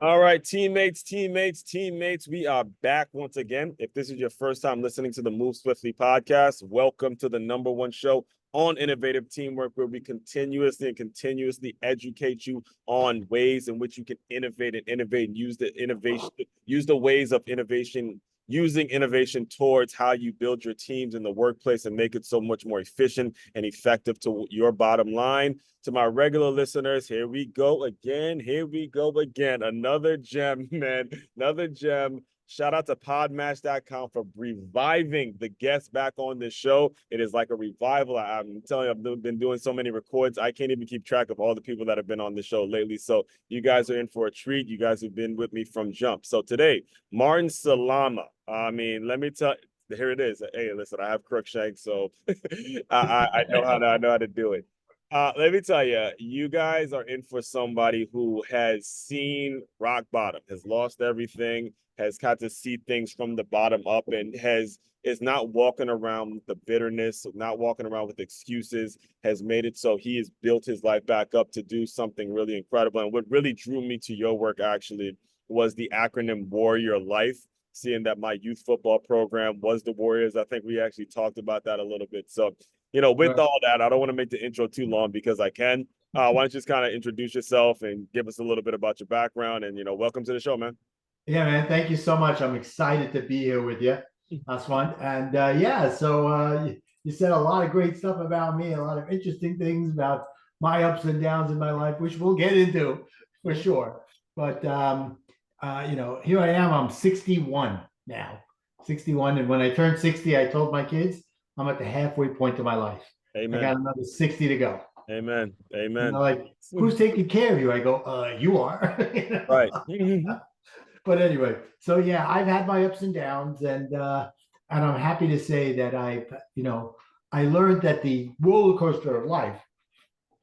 All right, teammates, we are back once again. If this is your first time listening to the Move Swiftly podcast, welcome to the #1 show on innovative teamwork, where we continuously educate you on ways in which you can innovate and use the ways of innovation, using innovation towards how you build your teams in the workplace and make it so much more efficient and effective to your bottom line. To my regular listeners, here we go again. Another gem, man. Another gem. Shout out to podmatch.com for reviving the guests back on this show. It is like a revival. I'm telling you, I've been doing so many records. I can't even keep track of all the people that have been on the show lately. So you guys are in for a treat. You guys have been with me from jump. So today, Martin Salama. I mean, let me tell you, here it is. Hey, listen, I have Crookshank, so I know how to do it. Let me tell you, you guys are in for somebody who has seen rock bottom, has lost everything, has got to see things from the bottom up, and is not walking around with the bitterness, not walking around with excuses, has made it so he has built his life back up to do something really incredible. And what really drew me to your work actually was the acronym Warrior Life, seeing that my youth football program was the Warriors. I think we actually talked about that a little bit. So with all that, I don't want to make the intro too long because I can. Why don't you just kind of introduce yourself and give us a little bit about your background and, welcome to the show, man. Yeah, man. Thank you so much. I'm excited to be here with you. That's fun. And you said a lot of great stuff about me, a lot of interesting things about my ups and downs in my life, which we'll get into for sure. But here I am. I'm 61 now, 61. And when I turned 60, I told my kids I'm at the halfway point of my life. I Amen. got another 60 to go. Amen. And Amen. they're like, who's taking care of you? I go, you are. Right. But anyway, so yeah, I've had my ups and downs, and I'm happy to say that I learned that the roller coaster of life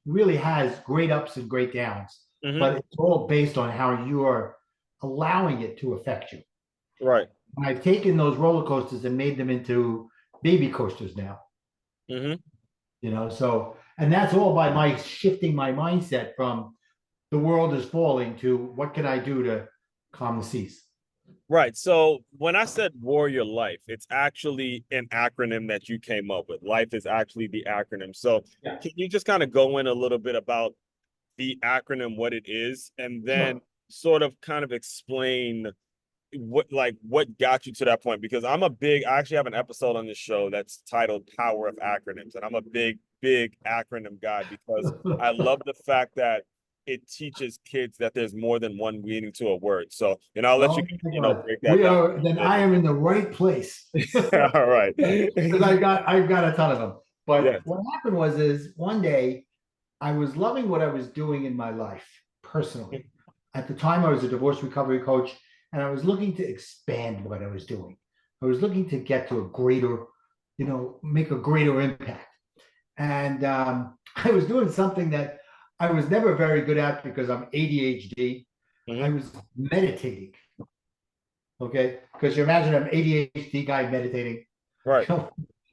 really has great ups and great downs, but it's all based on how you are allowing it to affect you. Right. And I've taken those roller coasters and made them into baby coasters now. So, and that's all by my shifting my mindset from the world is falling to what can I do to calm the seas. Right. So when I said Warrior Life, it's actually an acronym that you came up with. Life is actually the acronym. So can you just kind of go in a little bit about the acronym, what it is, and then sort of kind of explain what got you to that point? Because I actually have an episode on this show that's titled Power of Acronyms, and I'm a big acronym guy because I love the fact that it teaches kids that there's more than one meaning to a word. So, I'll let you break that down. Then I am in the right place. All right. Because I've got a ton of them. But what happened is one day I was loving what I was doing in my life personally. At the time, I was a divorce recovery coach, and I was looking to expand what I was doing. I was looking to get to a greater, make a greater impact. And I was doing something that I was never very good at because I'm ADHD. I was meditating. Okay. Because you imagine I'm ADHD guy meditating. Right.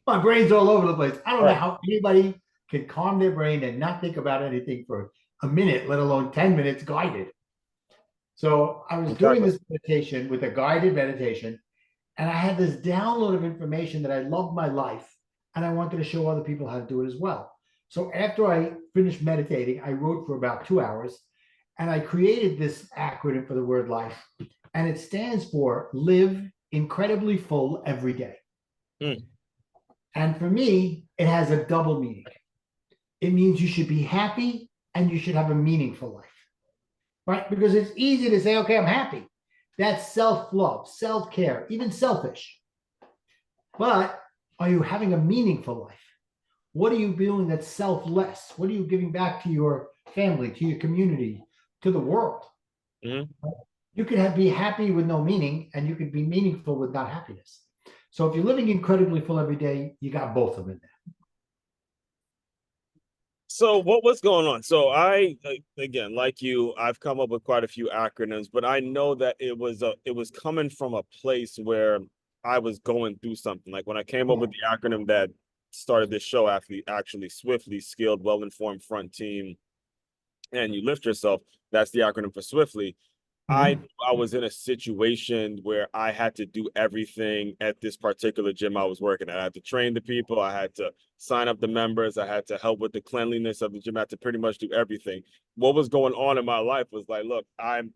My brain's all over the place. I don't know how anybody can calm their brain and not think about anything for a minute, let alone 10 minutes guided. So I was doing this meditation with a guided meditation, and I had this download of information that I loved my life, and I wanted to show other people how to do it as well. So after I finished meditating, I wrote for about 2 hours, and I created this acronym for the word life, and it stands for live incredibly full every day. And for me, it has a double meaning. It means you should be happy and you should have a meaningful life, right? Because it's easy to say, okay, I'm happy. That's self-love, self-care, even selfish. But are you having a meaningful life? What are you doing that's selfless? What are you giving back to your family, to your community, to the world? You could be happy with no meaning, and you could be meaningful with not happiness. So if you're living incredibly full every day, you got both of them in there. So what's going on? So again, like you, I've come up with quite a few acronyms, but I know that it was coming from a place where I was going through something. Like when I came up with the acronym that started this show, actually Swiftly, Skilled, Well-Informed Front Team, and You Lift Yourself. That's the acronym for Swiftly. I was in a situation where I had to do everything at this particular gym I was working at. I had to train the people, I had to sign up the members, I had to help with the cleanliness of the gym, I had to pretty much do everything. What was going on in my life was like, look,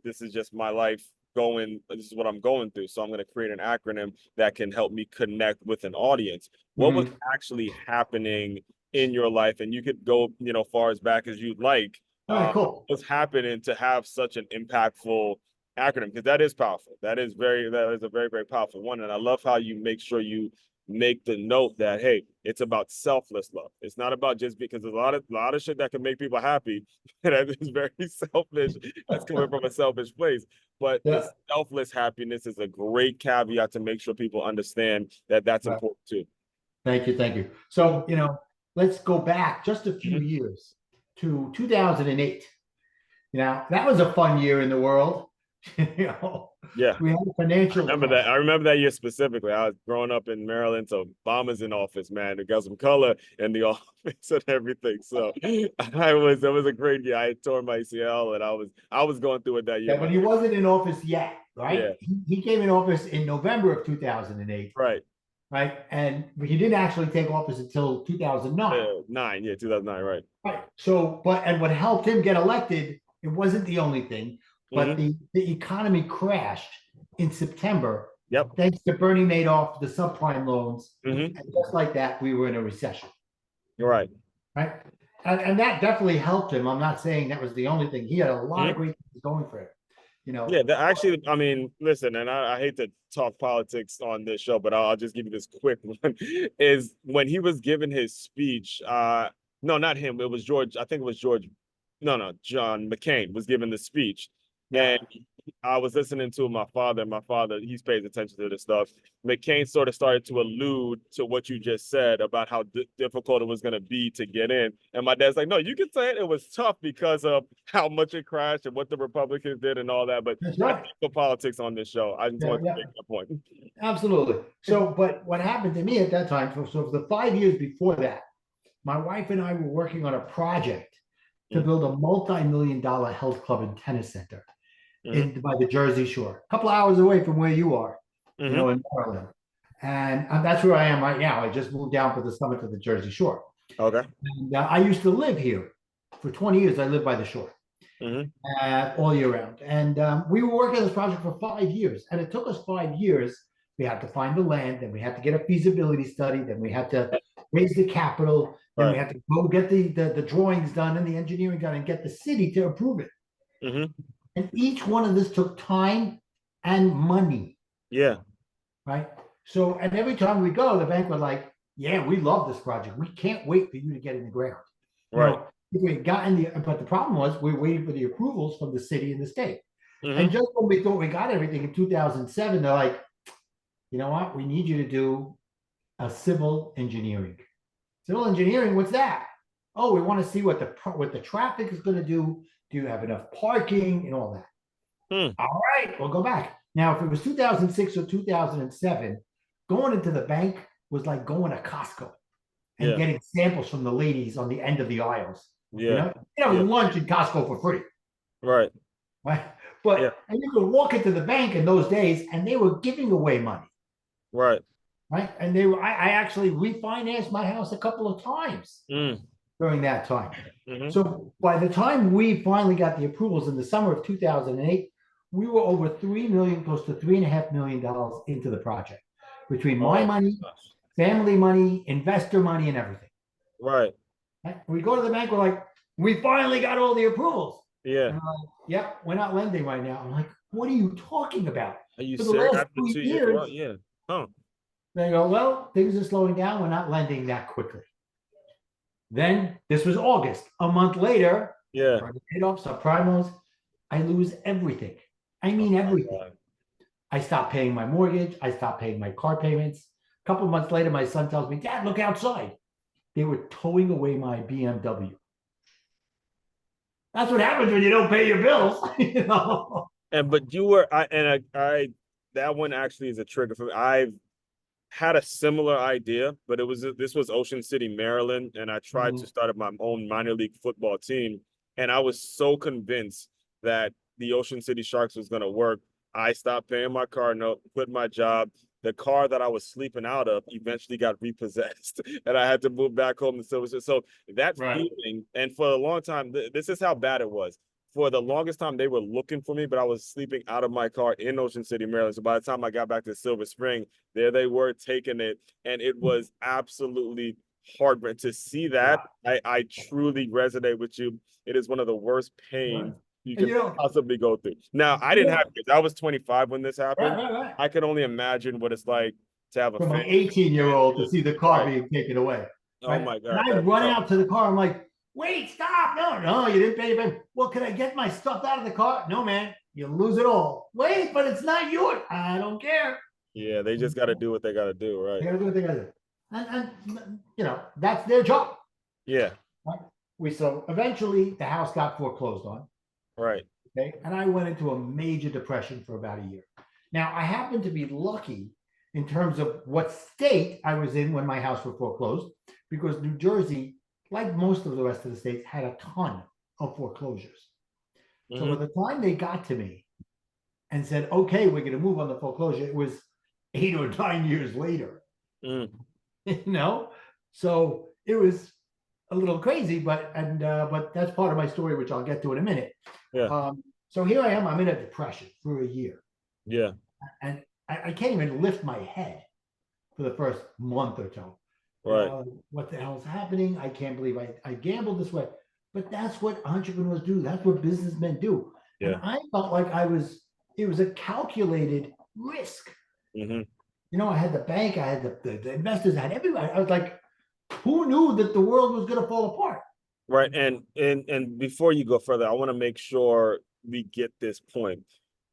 this is just my life this is what I'm going through. So I'm going to create an acronym that can help me connect with an audience. What was actually happening in your life? And you could go, far as back as you'd like. All right, cool. What's happening to have such an impactful acronym, because that is powerful. That is a very, very powerful one. And I love how you make sure you make the note that, hey, it's about selfless love. It's not about just because there's a lot of shit that can make people happy that is very selfish. That's coming from a selfish place. But Yeah. the selfless happiness is a great caveat to make sure people understand that that's Right. important too. Thank you. Thank you. So, let's go back just a few years to 2008. Now, that was a fun year in the world. Yeah. We had a financial crisis. I remember that year specifically. I was growing up in Maryland, so Obama's in office, man. They got some color in the office and everything. So it was a great year. I tore my ACL and I was going through it that year. Yeah, but he wasn't in office yet, right? Yeah. He came in office in November of 2008. Right. Right. And he didn't actually take office until 2009. 2009, right. Right. So, and what helped him get elected, it wasn't the only thing, but the economy crashed in September. Yep. Thanks to Bernie Madoff, the subprime loans. And just like that, we were in a recession. You're right. Right. And that definitely helped him. I'm not saying that was the only thing. He had a lot of great things going for him. Yeah, actually, I mean, listen, and I hate to talk politics on this show, but I'll just give you this quick one. Is when he was giving his speech, no, not him, it was George, I think it was George, no, John McCain was giving the speech. Yeah. And I was listening to my father, he pays attention to this stuff. McCain sort of started to allude to what you just said about how difficult it was going to be to get in. And my dad's like, no, you can say it was tough because of how much it crashed and what the Republicans did and all that. But that's right. The politics on this show. I just want to make that point. Absolutely. So, but what happened to me at that time, so for the 5 years before that, my wife and I were working on a project to build a multi-million-dollar health club and tennis center by the Jersey Shore, a couple of hours away from where you are, in Maryland. And that's where I am right now. I just moved down for the summit to the Jersey Shore. Okay. And I used to live here for 20 years. I lived by the shore all year round. And we were working on this project for 5 years. And it took us 5 years. We had to find the land, then we had to get a feasibility study, then we had to raise the capital, then we had to go get the drawings done and the engineering done and get the city to approve it. And each one of this took time and money. Yeah. Right. So, and every time we go, the bank was like, yeah, we love this project. We can't wait for you to get in the ground. Right. We got but the problem was we were waiting for the approvals from the city and the state. And just when we thought we got everything in 2007, they're like, you know what? We need you to do a civil engineering. Civil engineering, what's that? Oh, we want to see what the traffic is going to do. Do you have enough parking and all that? All right, we'll go back. Now, if it was 2006 or 2007, going into the bank was like going to Costco and getting samples from the ladies on the end of the aisles. Lunch in Costco for free. Right. But and you could walk into the bank in those days and they were giving away money. Right. And I actually refinanced my house a couple of times during that time. So by the time we finally got the approvals in the summer of 2008, we were over $3 million, close to $3.5 million into the project between my money, family money, investor money, and everything. Right. We go to the bank, we're like, we finally got all the approvals. Yeah. Yep, we're not lending right now. I'm like, what are you talking about? Are you serious? After 2 years? Well, yeah. Huh. They go, well, things are slowing down. We're not lending that quickly. Then this was August. A month later, paid off subprime loans. I lose everything. I mean, everything. I stopped paying my mortgage. I stopped paying my car payments. A couple of months later, my son tells me, Dad, look outside. They were towing away my BMW. That's what happens when you don't pay your bills. But you were, I that one actually is a trigger for me. I've had a similar idea, but this was Ocean City, Maryland, and I tried to start up my own minor league football team. And I was so convinced that the Ocean City Sharks was going to work, I stopped paying my car note, quit my job. The car that I was sleeping out of eventually got repossessed, and I had to move back home to Silver. So that Right. feeling, and for a long time, this is how bad it was. For the longest time, they were looking for me, but I was sleeping out of my car in Ocean City, Maryland. So by the time I got back to Silver Spring, there they were taking it, and it was absolutely heartbreaking to see that. I truly resonate with you. It is one of the worst pains you And can possibly go through. Now, I didn't have kids. I was 25 when this happened. right. I could only imagine what it's like to have a For my family. 18-year-old to see the car Right. being taken away. Oh Right. my And God. I That's run tough. out to the car. I'm like, wait, stop. No, you didn't pay your bill. Well, can I get my stuff out of the car? No, man, you lose it all. Wait, but it's not yours. I don't care. Yeah, they just got to do what they got to do, right? They gotta do what they gotta do. And you know, that's their job. Yeah, Right? So eventually the house got foreclosed on. right. Okay. And I went into a major depression for about a year. Now, I happened to be lucky in terms of what state I was in when my house was foreclosed, because New Jersey, like most of the rest of the states, had a ton of foreclosures. So by the time they got to me and said, okay, we're going to move on the foreclosure, it was 8 or 9 years later. You know, so it was a little crazy, but that's part of my story, which I'll get to in a minute. Yeah. So here I am. I'm in a depression for a year, Yeah. and I can't even lift my head for the first month or so. Right. What the hell is happening? I can't believe I gambled this way. But that's what entrepreneurs do. That's what businessmen do. Yeah. And I felt like it was a calculated risk. Mm-hmm. You know, I had the bank, I had the investors, I had everybody. I was like, who knew that the world was going to fall apart? Right. And before you go further, I want to make sure we get this point.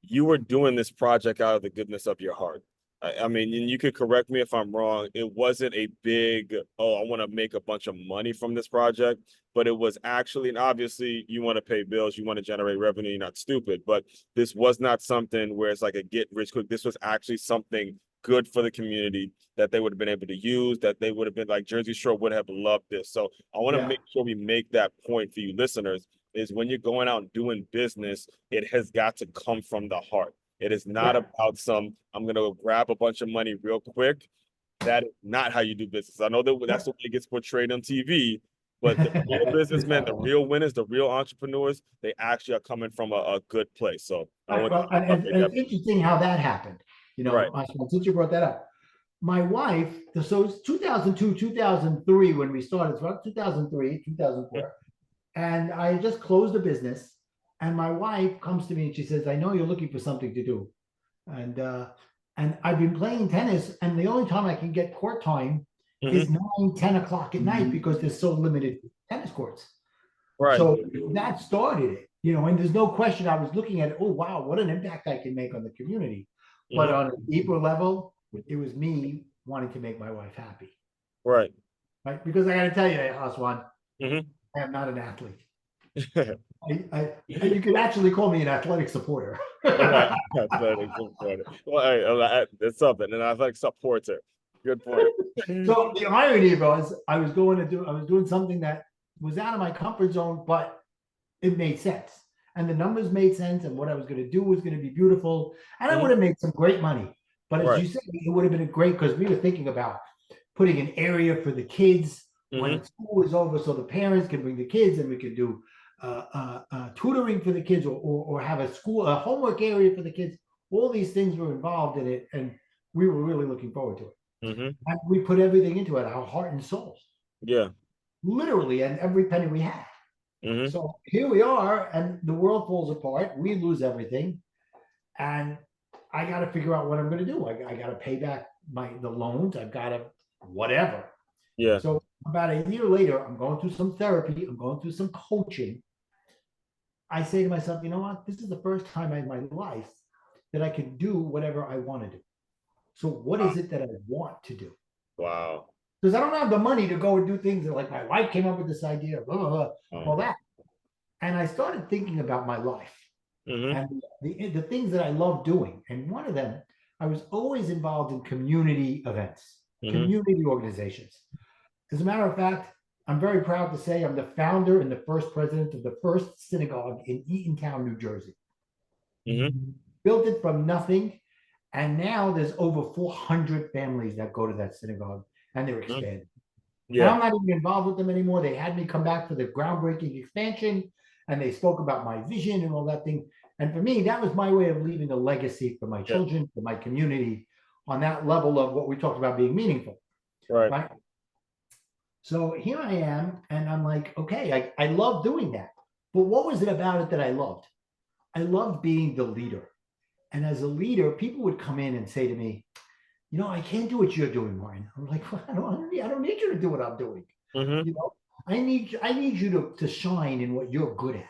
You were doing this project out of the goodness of your heart. I mean, and you could correct me if I'm wrong. It wasn't a big, oh, I want to make a bunch of money from this project, but it was actually, and obviously you want to pay bills, you want to generate revenue, you're not stupid, but this was not something where it's like a get rich quick. This was actually something good for the community that they would have been able to use, that they would have been like Jersey Shore would have loved this. So I want to make sure we make that point for you listeners, is when you're going out and doing business, it has got to come from the heart. It is not about I'm going to grab a bunch of money real quick. That is not how you do business. I know that's the way it gets portrayed on TV, but the real businessmen, the real winners, the real entrepreneurs, they actually are coming from a good place. So I want and it's interesting how that happened. You know, right. Since you brought that up, my wife, so it's 2002, 2003 when we started. It's about 2003, 2004. And I just closed the business. And my wife comes to me and she says, I know you're looking for something to do. And I've been playing tennis, and the only time I can get court time is 9, 10 o'clock at night because there's so limited tennis courts. Right. So that started it, you know, and there's no question I was looking at it. Oh, wow, what an impact I can make on the community. But on a deeper level, it was me wanting to make my wife happy. Right. Right. Because I got to tell you, Aswan, I am not an athlete. You could actually call me an athletic supporter. Athletic supporter. Well, it's something, an athletic supporter. Good point. So the irony was, I was doing something that was out of my comfort zone, but it made sense, and the numbers made sense, and what I was going to do was going to be beautiful, and I would have made some great money. But as you said, it would have been great because we were thinking about putting an area for the kids when school is over, so the parents can bring the kids, and we could do tutoring for the kids, or have a homework area for the kids. All these things were involved in it, and we were really looking forward to it. And we put everything into it, our heart and soul. Yeah. Literally, and every penny we had. So here we are, and the world falls apart. We lose everything, and I got to figure out what I'm going to do. I got to pay back the loans. I've got to whatever. Yeah. So about a year later, I'm going through some therapy. I'm going through some coaching. I say to myself, you know what? This is the first time in my life that I can do whatever I want to do. So what is it that I want to do? Wow. Because I don't have the money to go and do things that, like, my wife came up with this idea, blah, blah, blah, all that. And I started thinking about my life and the things that I love doing. And one of them, I was always involved in community events, community organizations. As a matter of fact, I'm very proud to say I'm the founder and the first president of the first synagogue in Eatontown, New Jersey. built it from nothing. And now there's over 400 families that go to that synagogue, and they're expanding. And Yeah. I'm not even involved with them anymore. They had me come back for the groundbreaking expansion, and they spoke about my vision and all that thing. And for me, that was my way of leaving a legacy for my Yeah. children, for my community, on that level of what we talked about being meaningful. Right. Right. So here I am, and I'm like, okay, I love doing that. But what was it about it that I loved? I loved being the leader. And as a leader, people would come in and say to me, I can't do what you're doing, Martin. I'm like, well, I don't need you to do what I'm doing. Mm-hmm. You know, I need you to shine in what you're good at.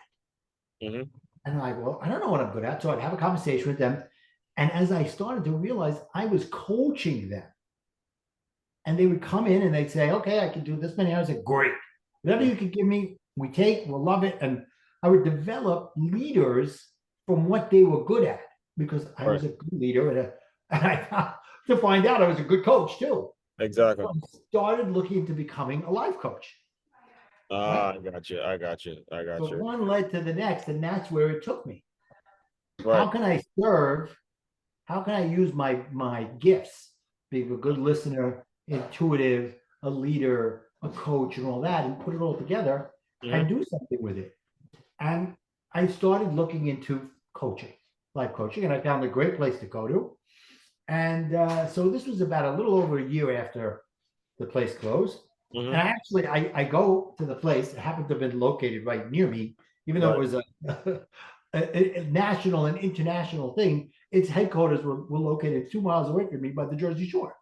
Mm-hmm. And I'm like, well, I don't know what I'm good at. So I'd have a conversation with them. And as I started to realize I was coaching them, and they would come in and they'd say, okay, I can do this many hours. I said, great. Whatever you can give me, we take, we'll love it. And I would develop leaders from what they were good at, because I was a good leader and I to find out I was a good coach too. Exactly. So I started looking into becoming a life coach. Right? I got you. So one led to the next, and that's where it took me. Right. How can I serve? How can I use my gifts, being a good listener, intuitive, a leader, a coach, and all that, and put it all together and do something with it? And I started looking into coaching, life coaching, and I found a great place to go to. And so this was about a little over a year after the place closed. And I go to the place. It happened to have been located right near me, even though it was a national and international thing. Its headquarters were located 2 miles away from me by the Jersey Shore.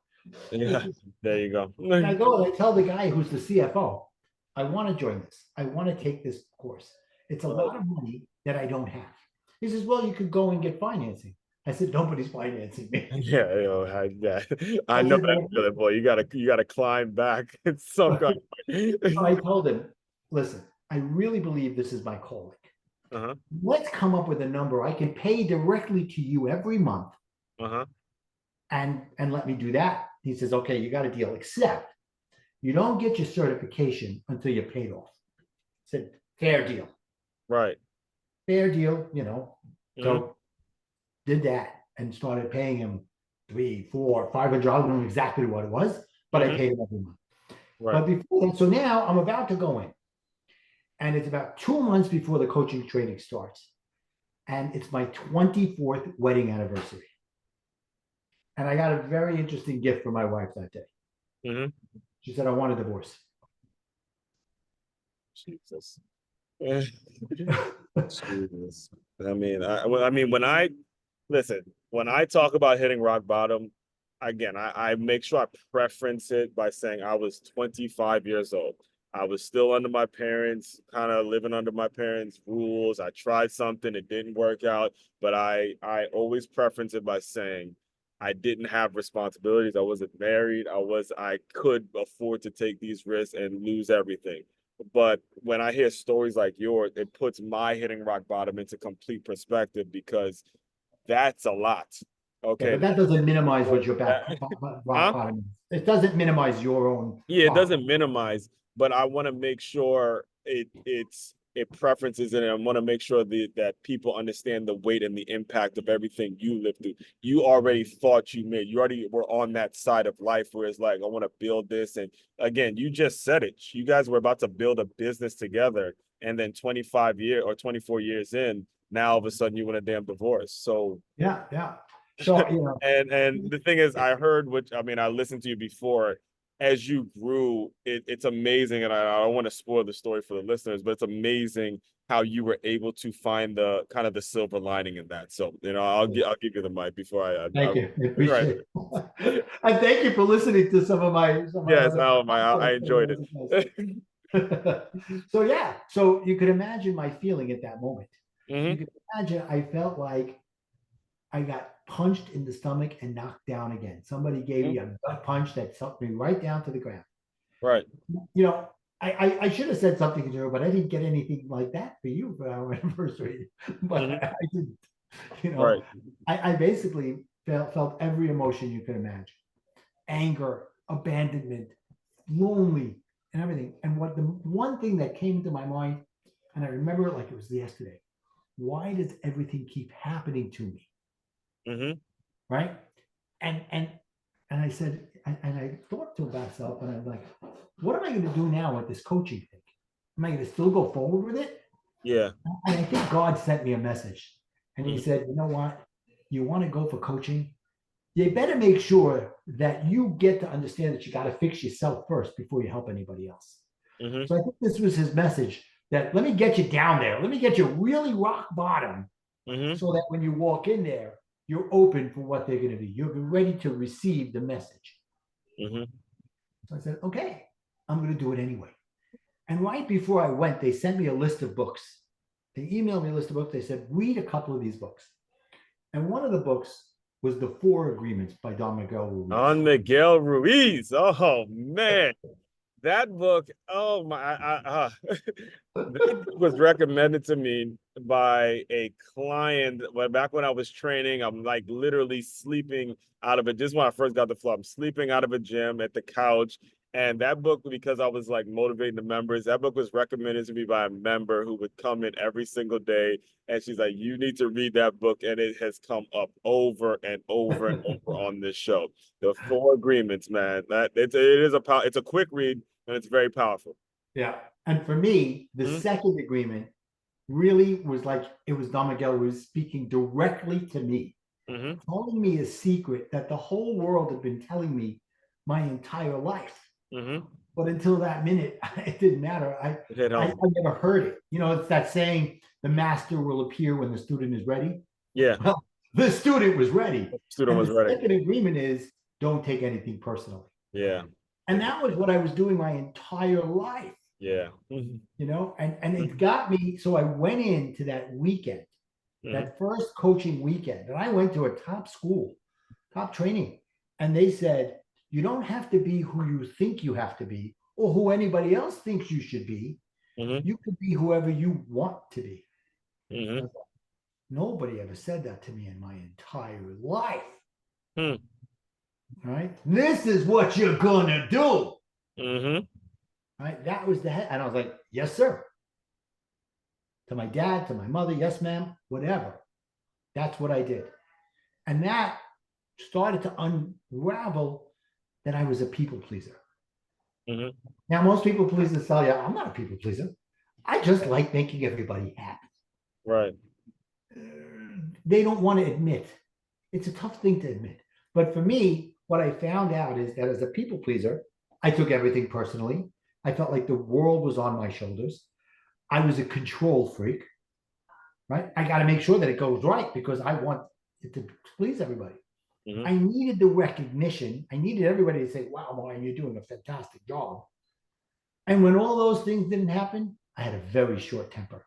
Yeah, there you go. And I go and I tell the guy who's the CFO, I want to join this. I want to take this course. It's a lot of money that I don't have. He says, well, you could go and get financing. I said, nobody's financing me. Yeah, I know that feeling, boy. You gotta climb back. It's some kind of So I told him, listen, I really believe this is my calling. Let's come up with a number I can pay directly to you every month. And let me do that. He says, okay, you got a deal, except you don't get your certification until you're paid off. I said, fair deal. Right. Fair deal, So did that and started paying him $300, $400, $500. I don't know exactly what it was, but I paid him every month. Right. But before that, so now I'm about to go in. And it's about 2 months before the coaching training starts. And it's my 24th wedding anniversary. And I got a very interesting gift from my wife that day. She said, I want a divorce. Jesus. Jesus. I mean, when I talk about hitting rock bottom, again, I make sure I preference it by saying I was 25 years old. I was still under my parents, kind of living under my parents' rules. I tried something, it didn't work out, but I always preference it by saying I didn't have responsibilities. I wasn't married. I could afford to take these risks and lose everything. But when I hear stories like yours, it puts my hitting rock bottom into complete perspective, because that's a lot. Okay. Yeah, but that doesn't minimize what your rock bottom is. It doesn't minimize your own. Yeah, it doesn't minimize, but I want to make sure it preferences it, and I want to make sure that people understand the weight and the impact of everything you lived through. You already thought you already were on that side of life where it's like, I want to build this. And again, you just said it. You guys were about to build a business together, and then 25 years or 24 years in, now all of a sudden you want a damn divorce. So yeah. So and the thing is, I listened to you before. As you grew, it's amazing, and I don't want to spoil the story for the listeners, but it's amazing how you were able to find the kind of the silver lining in that. So I'll give you the mic before I thank you. I appreciate it. And thank you for listening to some of my I enjoyed it. So you could imagine my feeling at that moment. You could imagine I felt like I got punched in the stomach and knocked down again. Somebody gave me a gut punch that sucked me right down to the ground. Right. I should have said something to her, but I didn't get anything like that for you for our anniversary. But I didn't. Right. I basically felt every emotion you could imagine: anger, abandonment, lonely, and everything. And what the one thing that came into my mind, and I remember it like it was yesterday, why does everything keep happening to me? Mm-hmm. Right. And I said, and I thought to myself, and I'm like, what am I going to do now with this coaching thing? Am I going to still go forward with it? Yeah. And I think God sent me a message. And he Mm-hmm. said, you know what? You want to go for coaching? You better make sure that you get to understand that you got to fix yourself first before you help anybody else. Mm-hmm. So I think this was his message, that let me get you down there. Let me get you really rock bottom, Mm-hmm. so that when you walk in there, you're open for what they're going to be. You're ready to receive the message. Mm-hmm. So I said, okay, I'm going to do it anyway. And right before I went, they sent me a list of books. They emailed me a list of books. They said, read a couple of these books. And one of the books was The Four Agreements by Don Miguel Ruiz. On Miguel Ruiz. Oh man. That book, oh my, that book was recommended to me by a client. Well, back when I was training, I'm like literally sleeping out of it. Just when I first got the floor, I'm sleeping out of a gym at the couch. And that book, because I was like motivating the members, that book was recommended to me by a member who would come in every single day. And she's like, you need to read that book. And it has come up over and over and over on this show. The Four Agreements, man. It's a quick read and it's very powerful. Yeah. And for me, the Mm-hmm. second agreement really was like it was Don Miguel was speaking directly to me, Mm-hmm. telling me a secret that the whole world had been telling me my entire life. Mm-hmm. But until that minute, it didn't matter. It hit I home. never heard it. You know, it's that saying, the master will appear when the student is ready. Yeah. Well, the student was ready. Student And was the ready. second agreement is don't take anything personally. Yeah. And that was what I was doing my entire life, Yeah. Mm-hmm. you know, and it got me. So I went into that weekend, Mm-hmm. that first coaching weekend, and I went to a top school, top training, and they said, you don't have to be who you think you have to be or who anybody else thinks you should be. Mm-hmm. You could be whoever you want to be. Mm-hmm. Nobody ever said that to me in my entire life. Hmm. Right? This is what you're gonna do. Mm-hmm. Right? That was the head. And I was like, yes, sir. To my dad, to my mother, yes, ma'am, whatever. That's what I did. And that started to unravel that I was a people pleaser. Mm-hmm. Now, most people pleasers tell you, I'm not a people pleaser. I just like making everybody happy. Right. They don't want to admit. It's a tough thing to admit. But for me, what I found out is that as a people pleaser, I took everything personally. I felt like the world was on my shoulders. I was a control freak, right? I got to make sure that it goes right because I want it to please everybody. Mm-hmm. I needed the recognition. I needed everybody to say, wow, Martin, you're doing a fantastic job. And when all those things didn't happen, I had a very short temper.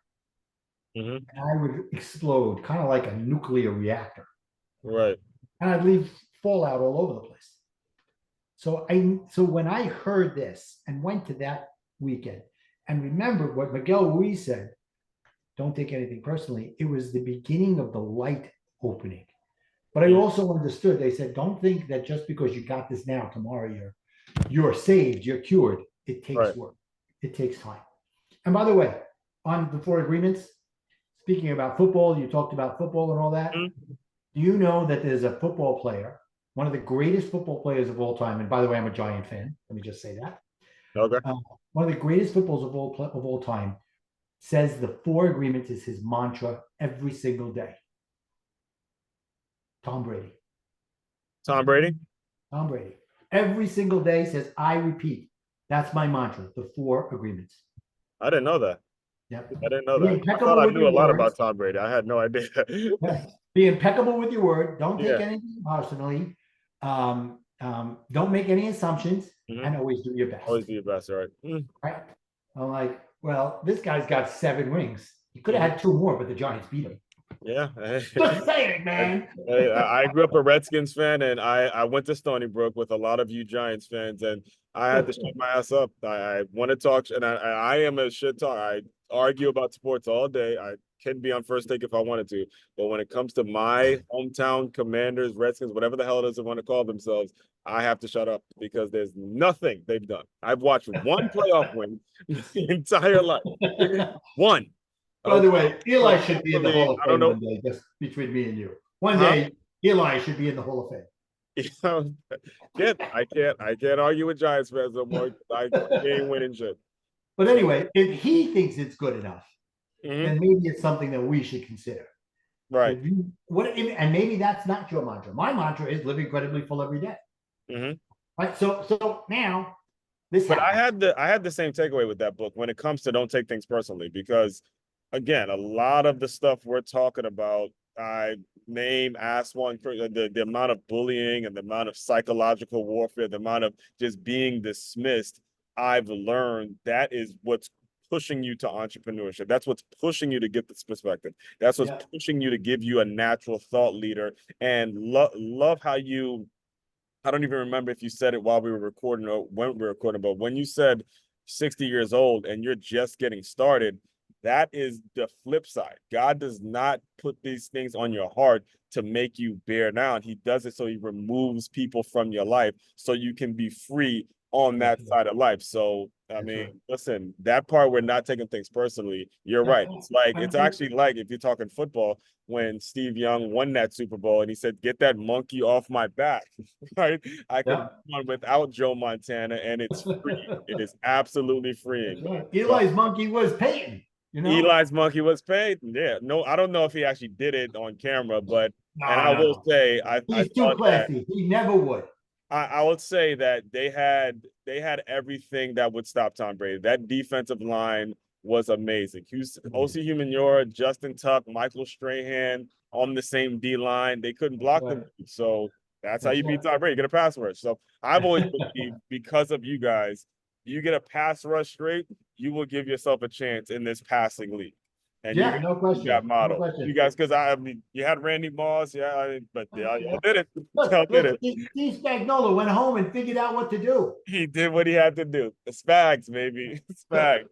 Mm-hmm. And I would explode, kind of like a nuclear reactor. Right. And I'd leave fallout all over the place. So when I heard this and went to that weekend and remembered what Miguel Ruiz said, don't take anything personally, it was the beginning of the light opening. But I also understood, they said, don't think that just because you got this now, tomorrow you're saved, you're cured. It takes work. It takes time. And by the way, on the Four Agreements, speaking about football, you talked about football and all that. Mm-hmm. Do you know that there's a football player, one of the greatest football players of all time? And by the way, I'm a Giant fan. Let me just say that. Okay. One of the greatest footballs of all time says the Four Agreements is his mantra every single day. Tom Brady. Tom Brady. Tom Brady. Every single day says, I repeat. That's my mantra, the Four Agreements. I didn't know that. Yep. I didn't know Be that. I thought impeccable I with knew your a lot words. about Tom Brady. I had no idea. Be impeccable with your word. Don't take Yeah. anything personally. Don't make any assumptions, Mm-hmm. and always do your best. Always do your best, right? Right? I'm like, well, this guy's got 7 rings. He could have had 2 more, but the Giants beat him. Yeah. Just saying, man. I grew up a Redskins fan, and I went to Stony Brook with a lot of you Giants fans, and I had to shut my ass up. I want to talk, and I am a shit talk. I argue about sports all day. I can be on First Take if I wanted to, but when it comes to my hometown Commanders, Redskins, whatever the hell it is they want to call themselves, I have to shut up because there's nothing they've done. I've watched one playoff win the entire life. One. By the way, Eli should be in the hopefully, Hall of I don't Fame know. one day, just between me and you. One Huh? day, Eli should be in the Hall of Fame. You know, I can't argue with Giants fans no more. They ain't winning shit. But So, anyway, if he thinks it's good enough, mhm, then maybe it's something that we should consider. right. If you and maybe that's not your mantra. My mantra is live incredibly full every day. Hmm. Right. So now this But happens. I had the same takeaway with that book when it comes to don't take things personally, because again, a lot of the stuff we're talking about, I name ask one the amount of bullying and the amount of psychological warfare, the amount of just being dismissed, I've learned that is what's pushing you to entrepreneurship. That's what's pushing you to get this perspective. That's what's Yeah. pushing you to give you a natural thought leader. And love how you, I don't even remember if you said it while we were recording or when we were recording, but when you said 60 years old and you're just getting started, that is the flip side. God does not put these things on your heart to make you bear down. He does it so he removes people from your life so you can be free on That's that right. side of life. So, I That's mean, right. listen, that part we're not taking things personally. You're Yeah. right. It's like, it's And actually like if you're talking football, when Steve Young won that Super Bowl and he said, "Get that monkey off my back." Right? I can yeah. run without Joe Montana, and it's free. It is absolutely freeing. That's right. So Eli's monkey was Peyton, you know? Eli's monkey was paid. Yeah, no, I don't know if he actually did it on camera, but and No, I no, will no. say I He's too thought that classy. He never would. I would say that they had everything that would stop Tom Brady. That defensive line was amazing. OC Humanura, Justin Tuck, Michael Strahan on the same D line. They couldn't That's block right. them. So that's how That's you beat right. Tom Brady. You get a pass rush. So I've always believed because of you guys, you get a pass rush straight, you will give yourself a chance in this passing league. And Yeah, no you got question. No model. You question. guys, because I mean, you had Randy Moss, yeah, but yeah, y'all Yeah. did it. Look, Y'all did look, it. Steve Spagnuolo went home and figured out what to do. He did what he had to do. The Spags, baby. Spags.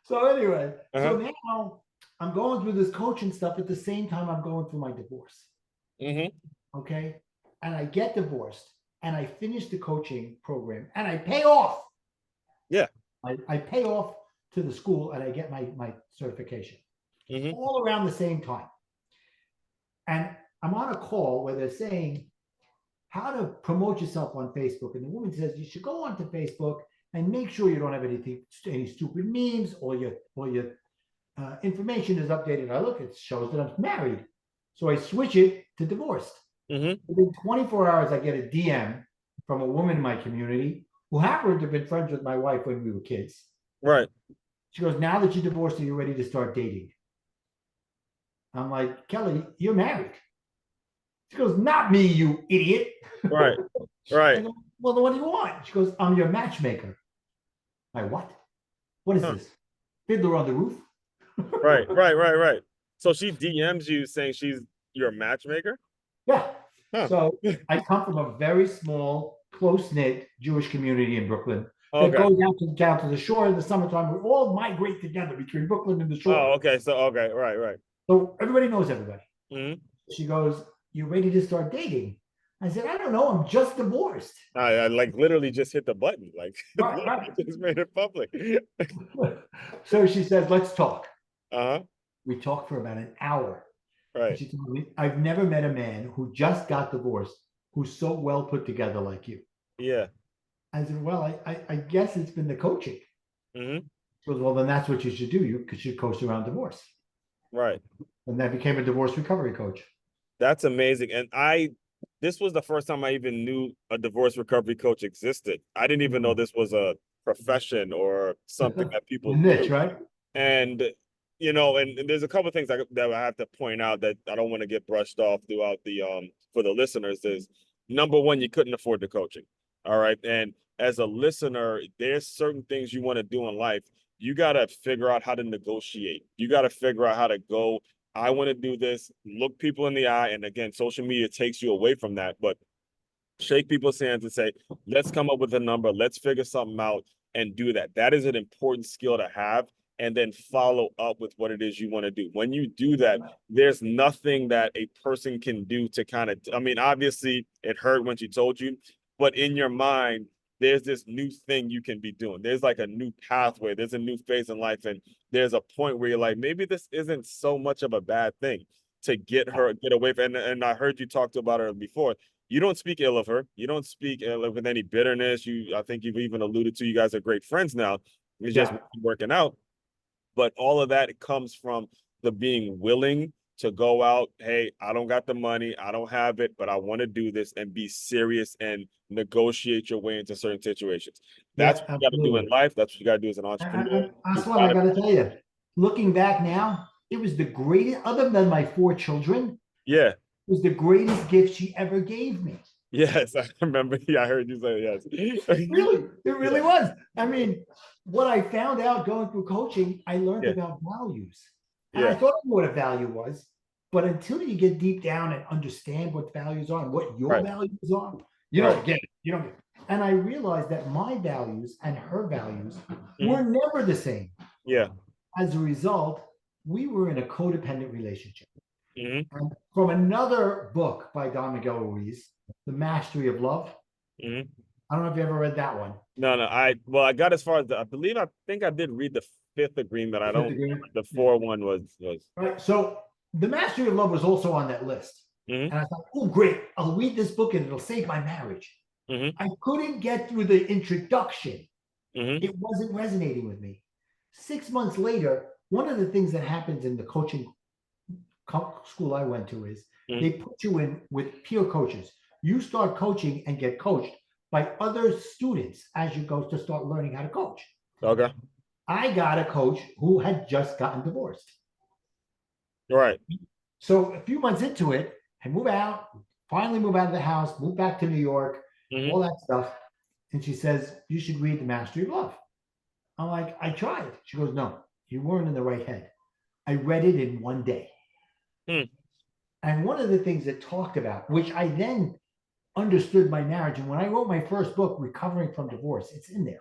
So anyway, so Uh-huh. now I'm going through this coaching stuff at the same time I'm going through my divorce. Hmm. Okay. And I get divorced and I finish the coaching program and I pay off. Yeah. I pay off to the school and I get my certification Hmm. all around the same time. And I'm on a call where they're saying how to promote yourself on Facebook. And the woman says you should go onto Facebook and make sure you don't have any stupid memes or your information is updated. I look, it shows that I'm married. So I switch it to divorced. Hmm. Within 24 hours, I get a DM from a woman in my community who happened to have been friends with my wife when we were kids. Right. She goes, now that you're divorced, are you ready to start dating? I'm like, Kelly, you're married. She goes, not me, you idiot. Right. I Right. go, well, then what do you want? She goes, I'm your matchmaker. I what? What is Huh. this? Fiddler on the Roof? Right. Right. Right. Right. So she DMs you saying she's your matchmaker? Yeah. Huh. So I come from a very small, close knit Jewish community in Brooklyn that Okay. goes down to the shore in the summertime. We all migrate together between Brooklyn and the shore. Oh, okay. So okay. Right. Right. So everybody knows everybody. Hmm. She goes, you ready to start dating? I said, I don't know. I'm just divorced. I like literally just hit the button. Like Right, right. just made it public. So she says, let's talk. Uh-huh. We talked for about an hour. And Right. she told me, I've never met a man who just got divorced who's so well put together like you. Yeah. I said, well, I guess it's been the coaching. Hmm. She goes, well, then that's what you should do. You should coach around divorce. Right. And that became a divorce recovery coach. That's amazing. And this was the first time I even knew a divorce recovery coach existed. I didn't even know this was a profession or something that people The niche, do. right? And, and there's a couple of things that I have to point out that I don't want to get brushed off throughout for the listeners is number one, you couldn't afford the coaching. All right. And as a listener, there's certain things you want to do in life. You got to figure out how to negotiate. You got to figure out how to go, I want to do this, look people in the eye. And again, social media takes you away from that, but shake people's hands and say, let's come up with a number, let's figure something out and do that. That is an important skill to have. And then follow up with what it is you want to do. When you do that, there's nothing that a person can do to kind of, I mean, obviously it hurt when she told you, but in your mind, there's this new thing you can be doing. There's like a new pathway. There's a new phase in life. And there's a point where you're like, maybe this isn't so much of a bad thing to get away from. And I heard you talked about her before. You don't speak ill of her. You don't speak ill with any bitterness. I think you've even alluded to, you guys are great friends now. It's just Yeah. working out. But all of that comes from the being willing to go out. Hey, I don't got the money, I don't have it, but I want to do this and be serious and negotiate your way into certain situations. That's Yeah, what you got to do in absolutely. life. That's what you got to do as an entrepreneur. You That's what I gotta, got to tell you. Looking back now, it was the greatest, other than my four children, yeah, it was the greatest gift she ever gave me. yes, I remember. Yeah, I heard you say yes. It really Yeah, was. I mean, what I found out going through coaching, I learned yeah, about values. And I yeah. thought I knew what a value was. But until you get deep down and understand what values are and what your Right, values are, you right. don't get it. You don't get it. And I realized that my values and her values Mhm. were never the same. Yeah. As a result, we were in a codependent relationship. Hmm. And from another book by Don Miguel Ruiz, The Mastery of Love. Hmm. I don't know if you ever read that one. No, no. I got as far as I think I did read the fifth agreement. I The Fifth don't. Agreement. The Yeah. four one was. Right. So The Mastery of Love was also on that list. Hmm. And I thought, oh, great. I'll read this book and it'll save my marriage. Hmm. I couldn't get through the introduction. Hmm. It wasn't resonating with me. 6 months later, one of the things that happens in the coaching school I went to is they Hmm. put you in with peer coaches. You start coaching and get coached by other students as you go to start learning how to coach. Okay. I got a coach who had just gotten divorced. Right. So a few months into it, I move out, finally move out of the house, move back to New York, all Hmm. that stuff. And she says, you should read The Mastery of Love. I'm like, I tried. She goes, no, you weren't in the right head. I read it in one day. Hmm. And one of the things it talked about, which I then understood my marriage, and when I wrote my first book, Recovering from Divorce, it's in there.